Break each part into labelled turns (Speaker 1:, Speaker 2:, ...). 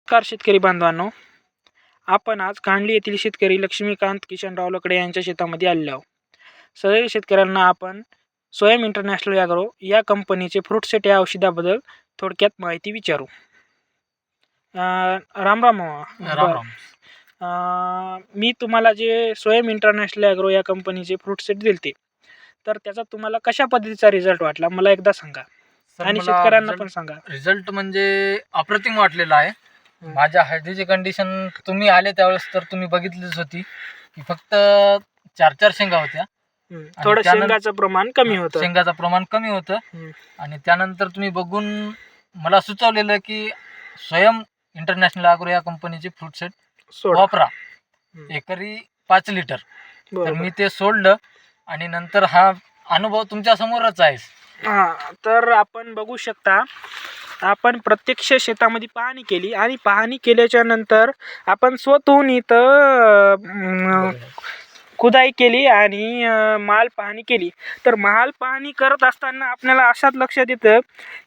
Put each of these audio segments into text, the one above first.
Speaker 1: नमस्कार शेतकरी बांधवांनो, आपण आज कांडली येथील शेतकरी लक्ष्मीकांत किशनराव लकडे यांच्या शेतामध्ये आलेलो आहोत. सदरील शेतकऱ्यांना आपण स्वयं इंटरनॅशनल ॲग्रो या कंपनीचे फ्रूटसेट या औषधाबद्दल थोडक्यात माहिती विचारू. राम राम मामा.
Speaker 2: राम.
Speaker 1: मी तुम्हाला जे स्वयं इंटरनॅशनल ॲग्रो या कंपनीचे फ्रूटसेट दिलते, तर त्याचा तुम्हाला कशा पद्धतीचा रिझल्ट वाटला मला एकदा सांगा आणि शेतकऱ्यांना पण सांगा.
Speaker 2: रिझल्ट म्हणजे अप्रतिम वाटलेला आहे. माझ्या हळदीची कंडिशन तुम्ही आले त्यावेळेस तर तुम्ही बघितलीच होती की फक्त 4 शेंगा होत्या.
Speaker 1: थोडं शेंगाचं प्रमाण कमी होतं.
Speaker 2: शेंगाचं प्रमाण कमी होतं आणि त्यानंतर तुम्ही बघून मला सुचवलेलं की स्वयं इंटरनॅशनल ॲग्रो या कंपनीचे फ्रूटसेट वापरा, एकरी 5 लिटर. तर मी ते सोडलं आणि नंतर हा अनुभव तुमच्या समोरच आहे.
Speaker 1: तर आपण बघू शकता, आपण प्रत्यक्ष शेतामध्ये पाहणी केली आणि पाहणी केल्याच्या नंतर आपण स्वतःहून इथं खुदाई केली आणि माल पाहणी केली. तर माल पाहणी करत असताना आपल्याला अशात लक्षात येतं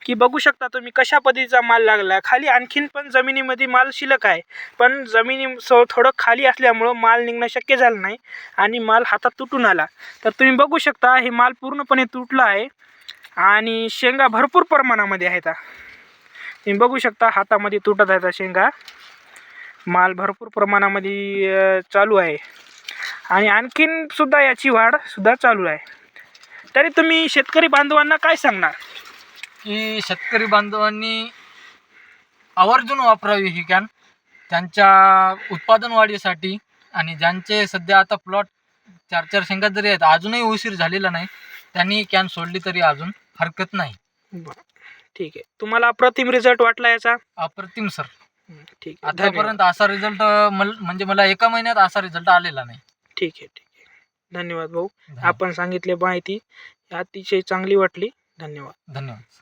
Speaker 1: की बघू शकता तुम्ही कशा पद्धतीचा माल लागला. खाली आणखीन पण जमिनीमध्ये माल शिल्लक आहे, पण जमिनी थोडं खाली असल्यामुळं माल निघणं शक्य झालं नाही आणि माल हातात तुटून आला. तर तुम्ही बघू शकता हे माल पूर्णपणे तुटला आहे आणि शेंगा भरपूर प्रमाणामध्ये आहेत. तुम्ही बघू शकता हातामध्ये तुटत आहेत शेंगा. माल भरपूर प्रमाणामध्ये चालू आहे आणि आणखीन सुद्धा याची वाढ सुद्धा चालू आहे. तरी तुम्ही शेतकरी बांधवांना काय सांगणार
Speaker 2: की शेतकरी बांधवांनी आवर्जून वापरावी ही कॅन त्यांच्या उत्पादन वाढीसाठी. आणि ज्यांचे सध्या आता प्लॉट 4 शेंगा जरी आहेत, अजूनही उशीर झालेला नाही, त्यांनी कॅन सोडली तरी अजून हरकत नाही.
Speaker 1: ठीक आहे. तुम्हाला अप्रतिम रिझल्ट वाटला याचा?
Speaker 2: अप्रतिम सर.
Speaker 1: ठीक आहे.
Speaker 2: आतापर्यंत असा रिझल्ट म्हणजे मला एका महिन्यात असा रिझल्ट आलेला नाही.
Speaker 1: ठीक आहे. धन्यवाद भाऊ. आपण सांगितले माहिती अतिशय चांगली वाटली. धन्यवाद.